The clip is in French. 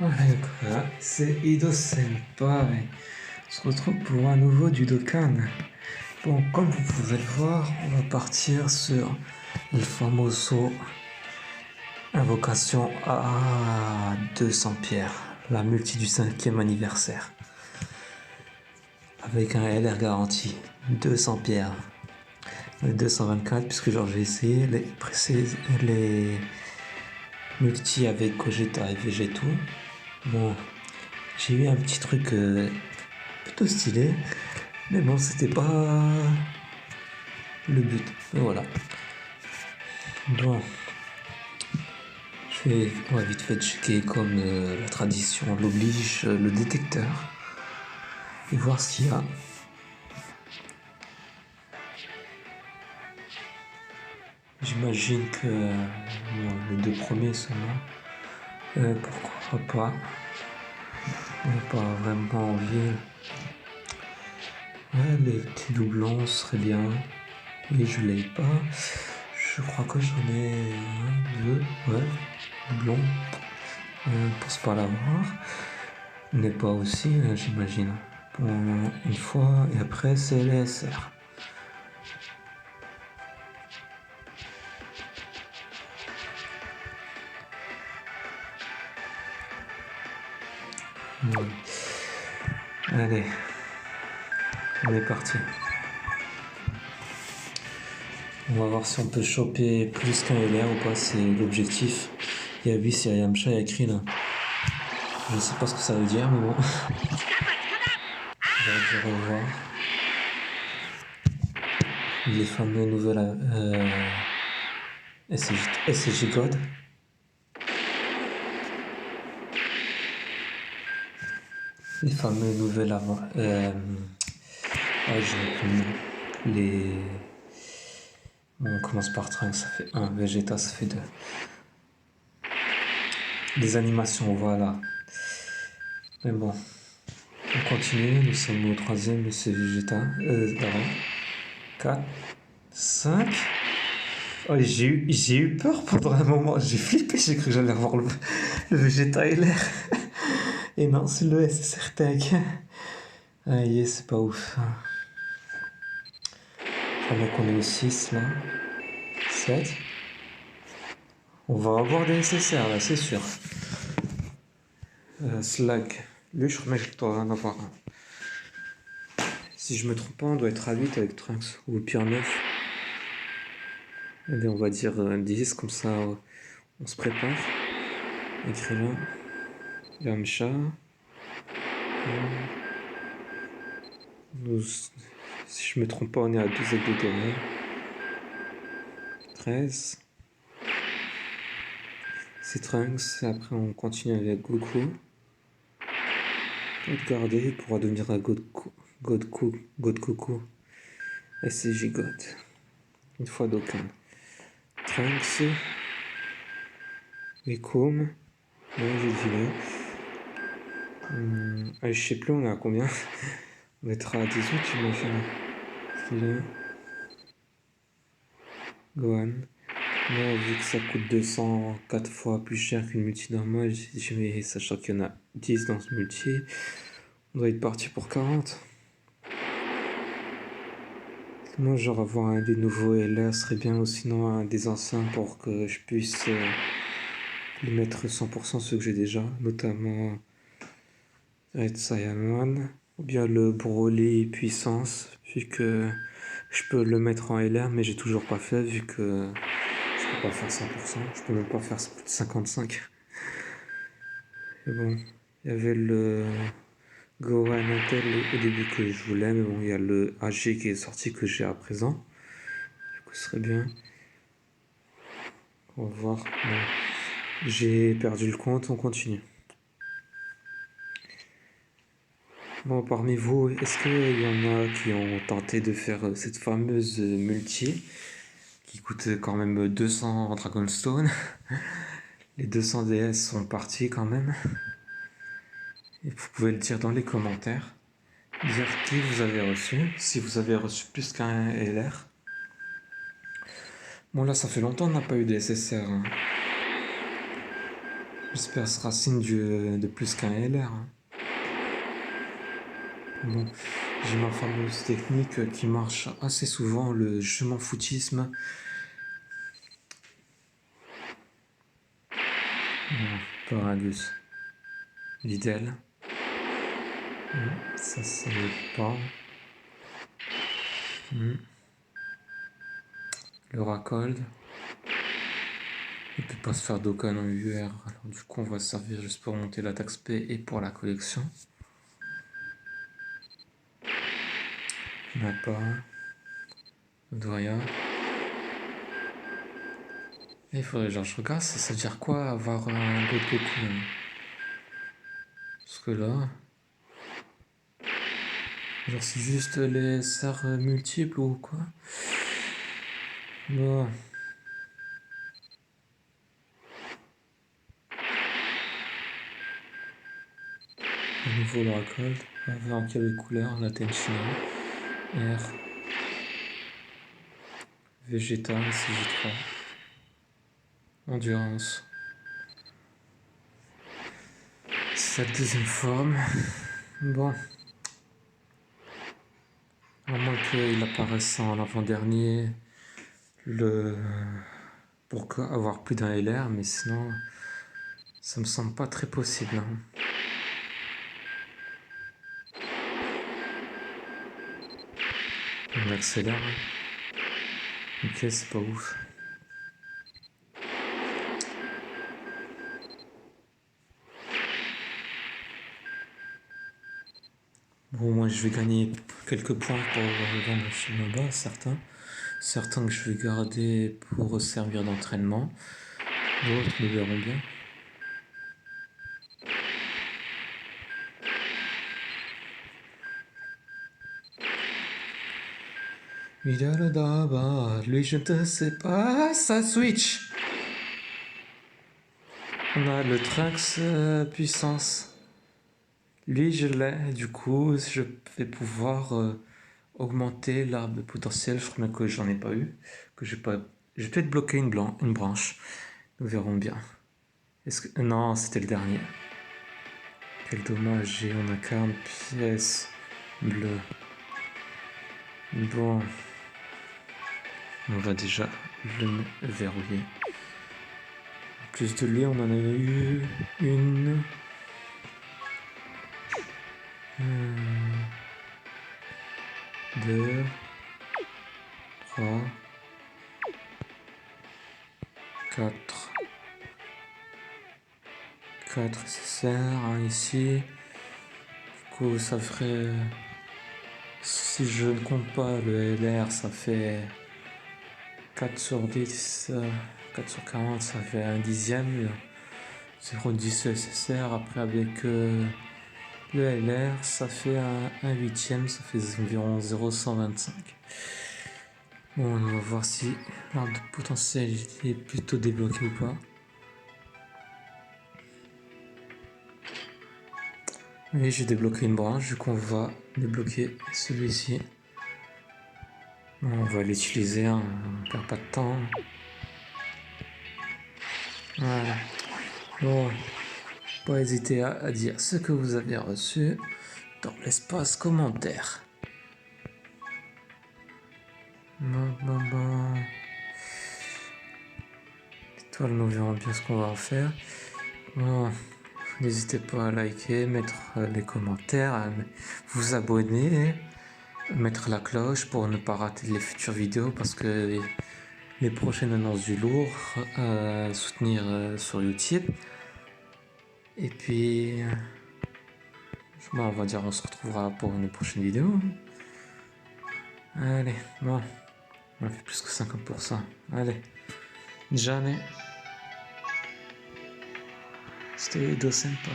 Ouais, quoi. C'est Ido Senpai. On se retrouve pour un nouveau Judokan. Bon, comme vous pouvez le voir, on va partir sur le famoso Invocation à 200 pierres, la multi du 5e anniversaire. Avec un LR garanti, 200 pierres. 224, puisque genre j'ai essayé les multi avec Gogeta et Végéto. Bon, j'ai eu un petit truc plutôt stylé, mais bon, c'était pas le but. Et voilà. Bon, on va vite fait checker comme la tradition l'oblige le détecteur et voir s'il y a. J'imagine que bon, les deux premiers seulement. Pourquoi pas. On n'a pas vraiment envie. Ouais, les petits doublons seraient bien. Et je l'ai pas. Je crois que j'en ai un, deux, ouais, doublons. Pense pas l'avoir. N'est pas aussi, j'imagine. Pour une fois, et après c'est les SR. Allez, on est parti. On va voir si on peut choper plus qu'un LR ou pas, c'est l'objectif. Il y a 8, c'est Yamcha et écrit là. Je sais pas ce que ça veut dire, mais bon. Je vais revoir. Les fameux nouvelles SCJ God. Les fameux nouvelles avant. J'ai plus le nom. Les. Bon, on commence par Trunks, ça fait 1. Vegeta, ça fait 2. Les animations, voilà. Mais bon. On continue, nous sommes au 3e, mais c'est Vegeta. D'avant. 4. 5. Oh, j'ai eu peur pendant un moment. J'ai flippé, j'ai cru que j'allais revoir le Vegeta et l'air. Et non, c'est le SSR Tech. Aïe, c'est pas ouf. Pendant qu'on est au 6 là. 7. On va avoir des SSR là, c'est sûr. Slag. Lui, je remets que je dois en avoir un. Si je me trompe pas, on doit être à 8 avec Trunks. Ou au pire 9. Allez, on va dire 10, comme ça on se prépare. Écrivain. Yamcha. Si je me trompe pas, on est à 12 avec de Doraemon. 13. C'est Trunks. Et après, on continue avec Goku. God garder pour devenir un God Goku. SCJ God. Une fois Dokkan. Trunks. Rikum. Ouais, j'ai dit là. Je sais plus, on est à combien. On être à 18, j'imagine. Stylé. Gohan. Moi, vu que ça coûte 204 fois plus cher qu'une multi normale, sachant qu'il y en a 10 dans ce multi, on doit être parti pour 40. Moi, genre avoir un des nouveaux LR serait bien, ou sinon un des anciens pour que je puisse les mettre 100% ceux que j'ai déjà, notamment Red Saiyaman, ou bien le Broly puissance, vu que je peux le mettre en LR, mais j'ai toujours pas fait, vu que je peux pas faire 100%, je peux même pas faire plus de 55. Mais bon, il y avait le Gohan Intel au début que je voulais, mais bon, il y a le AG qui est sorti que j'ai à présent. Du coup, ce serait bien. On va voir. Bon. J'ai perdu le compte, on continue. Bon, parmi vous, est-ce qu'il y en a qui ont tenté de faire cette fameuse multi qui coûte quand même 200 Dragonstone? Les 200 DS sont partis quand même. Et vous pouvez le dire dans les commentaires. Dire qui vous avez reçu, si vous avez reçu plus qu'un LR. Bon là ça fait longtemps qu'on n'a pas eu des SSR. Hein. J'espère que ce sera signe de plus qu'un LR. Hein. Bon, j'ai ma fameuse technique qui marche assez souvent, le je m'en foutisme. Paragus. Lidl. Ça c'est pas. Le Racold. Il peut pas se faire d'aucun en UR. Alors du coup on va se servir juste pour monter la taxe P et pour la collection. Il n'y en a pas. Doria. Et il faudrait genre je regarde, ça veut dire quoi avoir un God Goku hein. Parce que là. Genre c'est juste les SR multiples ou quoi. Bon. À nouveau le Racold. On va voir quelle couleur. La Tenchina. R. Végétal, CJ3. Endurance. C'est sa deuxième forme. Bon. À moins qu'il apparaisse en avant-dernier pour avoir plus d'un LR, mais sinon ça me semble pas très possible. Hein. On accélère. Ok, c'est pas ouf. Bon, moi je vais gagner quelques points pour vendre chez Nova, certains que je vais garder pour servir d'entraînement, d'autres nous verrons bien. Lui je ne sais pas, ça switch. On a le Trunks puissance. Lui je l'ai, du coup je vais pouvoir augmenter l'arbre potentiel. Je crois bien que j'en ai pas eu, que j'ai peut-être bloqué une branche. Nous verrons bien. Non, c'était le dernier. Quel dommage, et on a 40 pièces bleues. Bon. On va déjà le verrouiller. En plus de lui, on en a eu une. 2, 3, 4. 4 ça sert, un ici. Du coup, ça ferait. Si je ne compte pas le LR, ça fait 4 sur 10, 4 sur 40, ça fait un dixième. 0,10 SSR. Après, avec le LR, ça fait un huitième, ça fait environ 0,125. Bon, on va voir si l'arbre de potentiel est plutôt débloqué ou pas. Oui, j'ai débloqué une branche, du coup on va débloquer celui-ci. On va l'utiliser, hein, on perd pas de temps. Voilà. Bon, pas hésiter à dire ce que vous avez reçu dans l'espace commentaire. Bon. Étoile, nous verrons bien ce qu'on va en faire. Bon, n'hésitez pas à liker, mettre les commentaires, à vous abonner, mettre la cloche pour ne pas rater les futures vidéos parce que les prochaines annonces du lourd à soutenir sur YouTube. Et puis, on va dire on se retrouvera pour une prochaine vidéo. Allez, bon, on a fait plus que 50%. Allez, jamais. C'était senpai.